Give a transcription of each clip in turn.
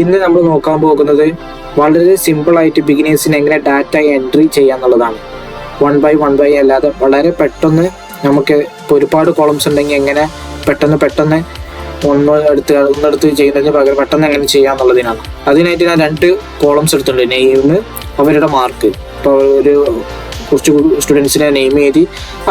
ഇന്ന് നമ്മൾ നോക്കാൻ പോകുന്നത് വളരെ സിമ്പിളായിട്ട് ബിഗിനേഴ്സിന് എങ്ങനെ ഡാറ്റ എൻട്രി ചെയ്യാന്നുള്ളതാണ്. വൺ ബൈ അല്ലാതെ വളരെ പെട്ടെന്ന് നമുക്ക് ഇപ്പോൾ ഒരുപാട് കോളംസ് ഉണ്ടെങ്കിൽ എങ്ങനെ പെട്ടെന്ന് ഒന്നെടുത്ത് ചെയ്യുന്നതിന് പകരം പെട്ടെന്ന് എങ്ങനെ ചെയ്യാന്നുള്ളതിനാണ്. അതിനായിട്ട് ഞാൻ 2 കോളംസ് എടുത്തിട്ടുണ്ട്. നെയിം, അവരുടെ മാർക്ക്. ഇപ്പോൾ കുറച്ച് സ്റ്റുഡൻസിനെ നെയിം എഴുതി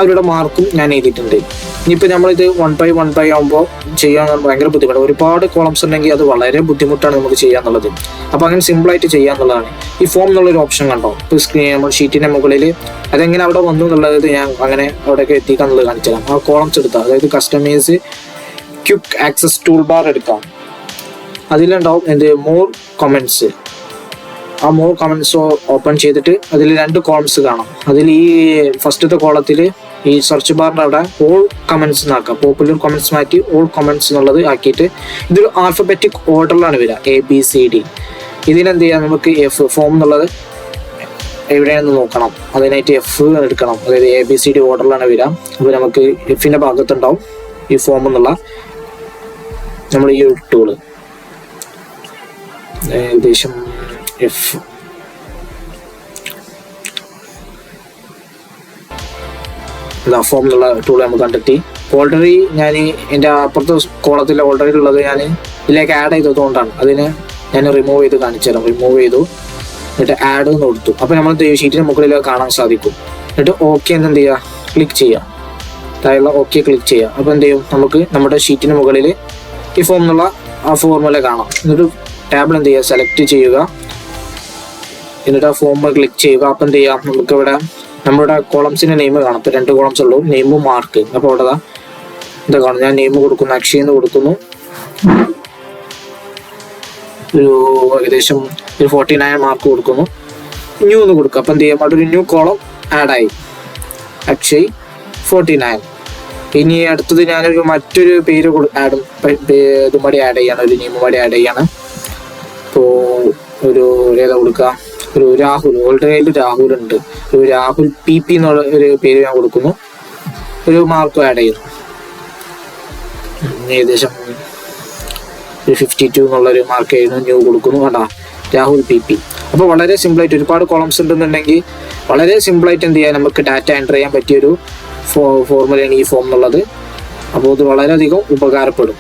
അവരുടെ മാർക്കും ഞാൻ എഴുതിയിട്ടുണ്ട്. ഇനിയിപ്പോൾ നമ്മളിത് വൺ ബൈ ആകുമ്പോൾ ചെയ്യാൻ ഭയങ്കര ബുദ്ധിമുട്ടാണ്. ഒരുപാട് കോളംസ് ഉണ്ടെങ്കിൽ അത് വളരെ ബുദ്ധിമുട്ടാണ് നമുക്ക് ചെയ്യാന്നുള്ളത്. അപ്പോൾ അങ്ങനെ സിമ്പിളായിട്ട് ചെയ്യാന്നുള്ളതാണ്. ഈ ഫോം എന്നുള്ളൊരു ഓപ്ഷൻ കണ്ടോ? ഇപ്പോൾ നമ്മൾ ഷീറ്റിൻ്റെ മുകളിൽ അതെങ്ങനെ അവിടെ വന്നു എന്നുള്ളത് ഞാൻ അങ്ങനെ അവിടെയൊക്കെ എത്തിക്കാന്നുള്ളത് കാണിച്ചു തരാം. ആ കോളംസ് എടുത്താൽ, അതായത് customise quick access tool bar എടുക്കാം. അതിലുണ്ടാവും മോർ കമൻറ്റ്സ്. ആ മോർ കമൻറ്റ്സ് ഓപ്പൺ ചെയ്തിട്ട് അതിൽ 2 കോളംസ് കാണാം. അതിൽ ഈ ഫസ്റ്റത്തെ കോളത്തിൽ ഈ സെർച്ച് ബാറിൻ്റെ അവിടെ ഓൾ കമൻറ്റ്സ് എന്നാക്കാം. പോപ്പുലർ കമൻറ്റ്സ് മാറ്റി ഓൾ കമൻറ്റ്സ് എന്നുള്ളത് ആക്കിയിട്ട് ഇതൊരു ആൽഫബറ്റിക് ഓർഡറിലാണ് വരിക, ABCD. ഇതിനെന്ത് ചെയ്യാം, നമുക്ക് എഫ് ഫോം എന്നുള്ളത് എവിടെയാണെന്ന് നോക്കണം. അതിനായിട്ട് F എടുക്കണം. അതായത് ABCD ഓർഡറിലാണ് വരിക. അപ്പോൾ നമുക്ക് Fൻ്റെ ഭാഗത്തുണ്ടാവും ഈ ഫോം എന്നുള്ള നമ്മൾ ഈ ടൂള്. ഏകദേശം F ഫോം എന്നുള്ള ടൂൾ നമുക്ക് കണ്ടെത്തി. ഓൾറെഡി ഞാൻ എൻ്റെ അപ്പുറത്തെ കോളത്തിൽ ഓൾറെഡി ഉള്ളത് ഞാൻ ഇതിലേക്ക് ആഡ് ചെയ്തതുകൊണ്ടാണ്. അതിന് ഞാൻ റിമൂവ് ചെയ്ത് കാണിച്ചു തരാം. റിമൂവ് ചെയ്തു, എന്നിട്ട് ആഡ് എന്ന് കൊടുത്തു. അപ്പോൾ നമ്മൾ ഷീറ്റിന് മുകളിൽ കാണാൻ സാധിക്കും. എന്നിട്ട് ഓക്കെ എന്ന് എന്ത് ചെയ്യുക, ക്ലിക്ക് ചെയ്യുക. താഴെയുള്ള ഓക്കെ ക്ലിക്ക് ചെയ്യുക. അപ്പോൾ എന്ത് ചെയ്യും, നമുക്ക് നമ്മുടെ ഷീറ്റിന് മുകളിൽ ഈ ഫോം എന്നുള്ള ആ ഫോർമുല കാണാം. എന്നിട്ട് ടാബിൾ എന്ത് ചെയ്യുക, സെലക്ട് ചെയ്യുക. എന്നിട്ട് ആ ഫോം ക്ലിക്ക് ചെയ്യുക. അപ്പം എന്ത് ചെയ്യാം, നമുക്കിവിടെ നമ്മുടെ കോളംസിൻ്റെ നെയിം കാണാം. ഇപ്പോൾ 2 കോളംസ് ഉള്ളൂ, നെയിമും മാർക്ക്. അപ്പോൾ അവിടെ എന്താ കാണും, ഞാൻ നെയിം കൊടുക്കുന്നു, അക്ഷയ് എന്ന് കൊടുക്കുന്നു. ഏകദേശം 49 മാർക്ക് കൊടുക്കുന്നു. ന്യൂ എന്ന് കൊടുക്കുക. അപ്പം എന്ത് ചെയ്യാം, അവിടെ ഒരു ന്യൂ കോളം ആഡായി, അക്ഷയ് 49. ഇനി അടുത്തത് ഞാനൊരു മറ്റൊരു പേര് ഇതും കൂടി ആഡ് ചെയ്യാണ്, ഒരു നെയിം കൂടി ആഡ് ചെയ്യാണ്. ഇപ്പോൾ ഏതാ കൊടുക്കുക, ഒരു രാഹുൽ. ഓൾറെഡി രാഹുൽ ഉണ്ട്. ഒരു രാഹുൽ PP എന്നുള്ള ഒരു പേര് ഞാൻ കൊടുക്കുന്നു. ഒരു മാർക്കും ആഡ് ചെയ്യുന്നു. ഏകദേശം 52 എന്നുള്ളൊരു മാർക്ക് ആയിരുന്നു. ന്യൂ കൊടുക്കുന്നു. വേണ്ട, രാഹുൽ PP. അപ്പോൾ വളരെ സിമ്പിളായിട്ട്, ഒരുപാട് കോളംസ് ഉണ്ടെന്നുണ്ടെങ്കിൽ വളരെ സിമ്പിളായിട്ട് എന്ത് ചെയ്യാൻ നമുക്ക് ഡാറ്റ എൻ്റർ ചെയ്യാൻ പറ്റിയൊരു ഫോർമുലയാണ് ഈ ഫോം എന്നുള്ളത്. അപ്പോൾ ഇത് വളരെയധികം ഉപകാരപ്പെടും.